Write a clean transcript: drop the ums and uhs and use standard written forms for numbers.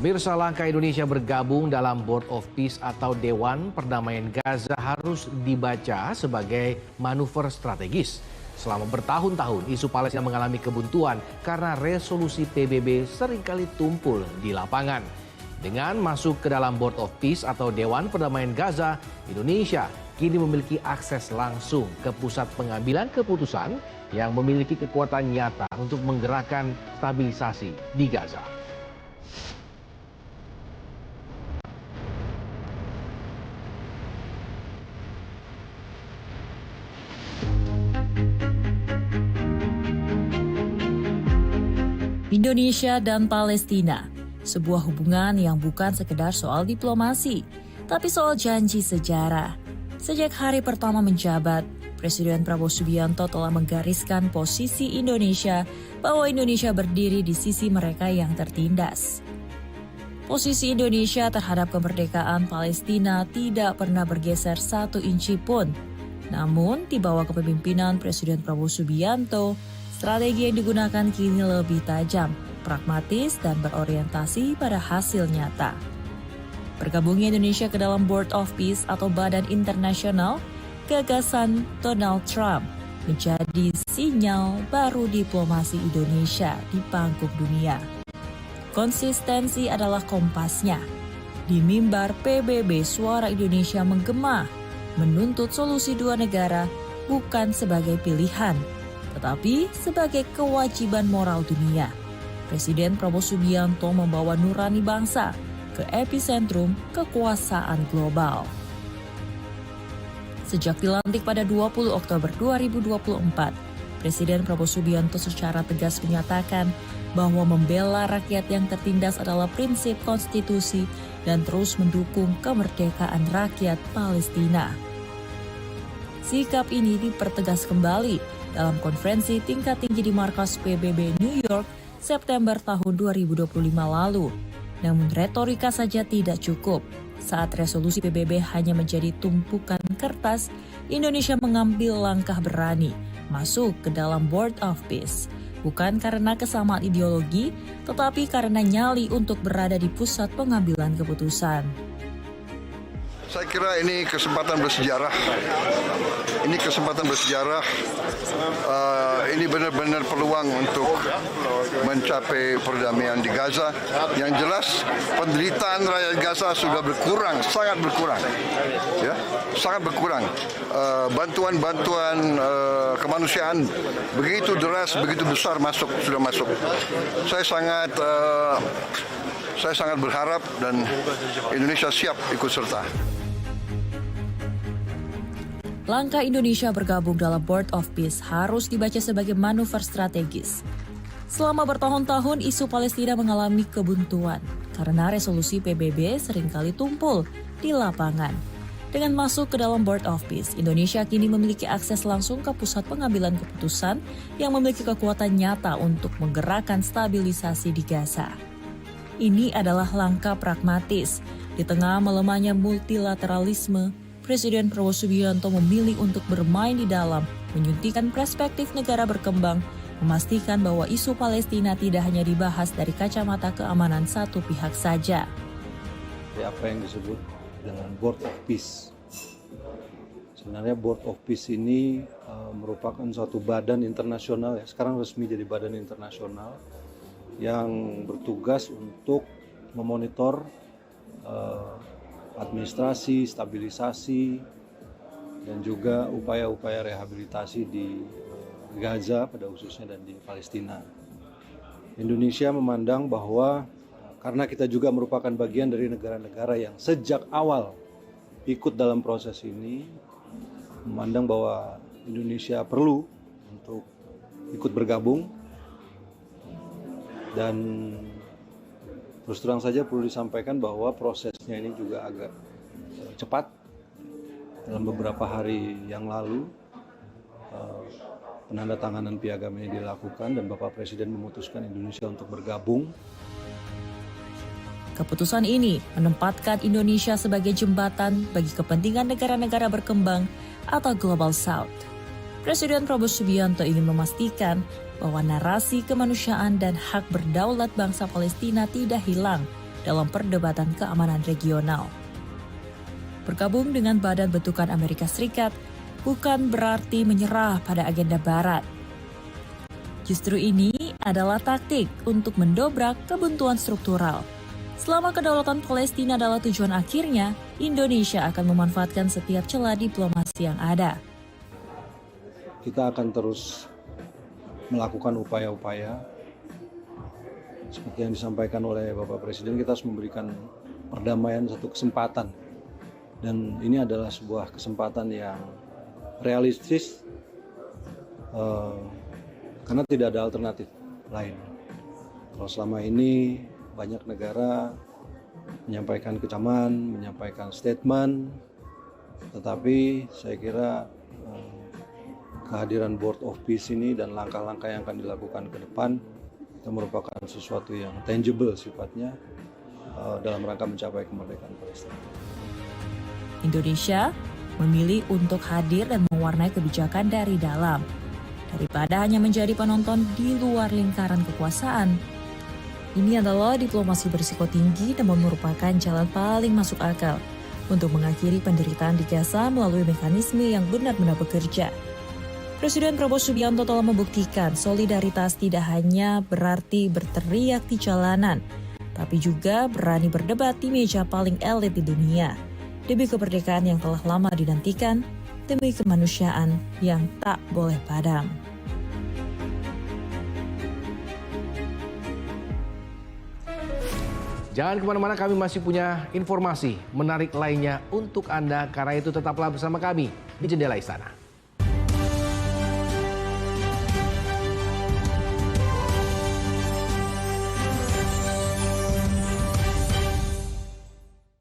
Pemirsa, langkah Indonesia bergabung dalam Board of Peace atau Dewan Perdamaian Gaza harus dibaca sebagai manuver strategis. Selama bertahun-tahun, isu Palestina mengalami kebuntuan karena resolusi PBB seringkali tumpul di lapangan. Dengan masuk ke dalam Board of Peace atau Dewan Perdamaian Gaza, Indonesia kini memiliki akses langsung ke pusat pengambilan keputusan yang memiliki kekuatan nyata untuk menggerakkan stabilisasi di Gaza. Indonesia dan Palestina, sebuah hubungan yang bukan sekedar soal diplomasi, tapi soal janji sejarah. Sejak hari pertama menjabat, Presiden Prabowo Subianto telah menggariskan posisi Indonesia bahwa Indonesia berdiri di sisi mereka yang tertindas. Posisi Indonesia terhadap kemerdekaan Palestina tidak pernah bergeser 1 inci pun. Namun, di bawah kepemimpinan Presiden Prabowo Subianto, strategi yang digunakan kini lebih tajam, pragmatis, dan berorientasi pada hasil nyata. Bergabungnya Indonesia ke dalam Board of Peace atau Badan Internasional, gagasan Donald Trump menjadi sinyal baru diplomasi Indonesia di panggung dunia. Konsistensi adalah kompasnya. Di mimbar PBB, suara Indonesia menggema, menuntut solusi 2 negara bukan sebagai pilihan, tetapi sebagai kewajiban moral dunia. Presiden Prabowo Subianto membawa nurani bangsa ke epicentrum kekuasaan global. Sejak dilantik pada 20 Oktober 2024, Presiden Prabowo Subianto secara tegas menyatakan bahwa membela rakyat yang tertindas adalah prinsip konstitusi dan terus mendukung kemerdekaan rakyat Palestina. Sikap ini dipertegas kembali dalam konferensi tingkat tinggi di markas PBB New York September tahun 2025 lalu. Namun retorika saja tidak cukup. Saat resolusi PBB hanya menjadi tumpukan kertas, Indonesia mengambil langkah berani masuk ke dalam Board of Peace. Bukan karena kesamaan ideologi, tetapi karena nyali untuk berada di pusat pengambilan keputusan. Saya kira ini kesempatan bersejarah. Ini kesempatan bersejarah. Ini benar-benar peluang untuk mencapai perdamaian di Gaza. Yang jelas penderitaan rakyat Gaza sudah berkurang, sangat berkurang, ya, sangat berkurang. Bantuan-bantuan kemanusiaan begitu deras, begitu besar sudah masuk. Saya sangat berharap dan Indonesia siap ikut serta. Langkah Indonesia bergabung dalam Board of Peace harus dibaca sebagai manuver strategis. Selama bertahun-tahun isu Palestina mengalami kebuntuan karena resolusi PBB seringkali tumpul di lapangan. Dengan masuk ke dalam Board of Peace, Indonesia kini memiliki akses langsung ke pusat pengambilan keputusan yang memiliki kekuatan nyata untuk menggerakkan stabilisasi di Gaza. Ini adalah langkah pragmatis. Di tengah melemahnya multilateralisme, Presiden Prabowo Subianto memilih untuk bermain di dalam, menyuntikkan perspektif negara berkembang, memastikan bahwa isu Palestina tidak hanya dibahas dari kacamata keamanan satu pihak saja. Apa yang disebut dengan Board of Peace. Sebenarnya Board of Peace ini merupakan suatu badan internasional, ya, sekarang resmi jadi badan internasional yang bertugas untuk memonitor administrasi, stabilisasi, dan juga upaya-upaya rehabilitasi di Gaza pada khususnya dan di Palestina. Indonesia memandang bahwa karena kita juga merupakan bagian dari negara-negara yang sejak awal ikut dalam proses ini, memandang bahwa Indonesia perlu untuk ikut bergabung. Dan terus terang saja perlu disampaikan bahwa prosesnya ini juga agak cepat. Dalam beberapa hari yang lalu, penandatanganan piagam ini dilakukan dan Bapak Presiden memutuskan Indonesia untuk bergabung. Keputusan ini menempatkan Indonesia sebagai jembatan bagi kepentingan negara-negara berkembang atau Global South. Presiden Prabowo Subianto ingin memastikan bahwa narasi kemanusiaan dan hak berdaulat bangsa Palestina tidak hilang dalam perdebatan keamanan regional. Bergabung dengan Badan Bentukan Amerika Serikat bukan berarti menyerah pada agenda Barat. Justru ini adalah taktik untuk mendobrak kebuntuan struktural. Selama kedaulatan Palestina adalah tujuan akhirnya, Indonesia akan memanfaatkan setiap celah diplomasi yang ada. Kita akan terus melakukan upaya-upaya seperti yang disampaikan oleh Bapak Presiden. Kita harus memberikan perdamaian satu kesempatan, dan ini adalah sebuah kesempatan yang realistis karena tidak ada alternatif lain. Kalau selama ini banyak negara menyampaikan kecaman, menyampaikan statement, tetapi saya kira kehadiran Board of Peace ini dan langkah-langkah yang akan dilakukan ke depan itu merupakan sesuatu yang tangible sifatnya dalam rangka mencapai kemerdekaan Palestina. Indonesia memilih untuk hadir dan mewarnai kebijakan dari dalam, daripada hanya menjadi penonton di luar lingkaran kekuasaan. Ini adalah diplomasi berisiko tinggi dan merupakan jalan paling masuk akal untuk mengakhiri penderitaan di Gaza melalui mekanisme yang benar-benar bekerja. Presiden Prabowo Subianto telah membuktikan solidaritas tidak hanya berarti berteriak di jalanan, tapi juga berani berdebat di meja paling elit di dunia, demi kemerdekaan yang telah lama dinantikan, demi kemanusiaan yang tak boleh padam. Jangan kemana-mana, kami masih punya informasi menarik lainnya untuk Anda. Karena itu tetaplah bersama kami di Jendela Istana.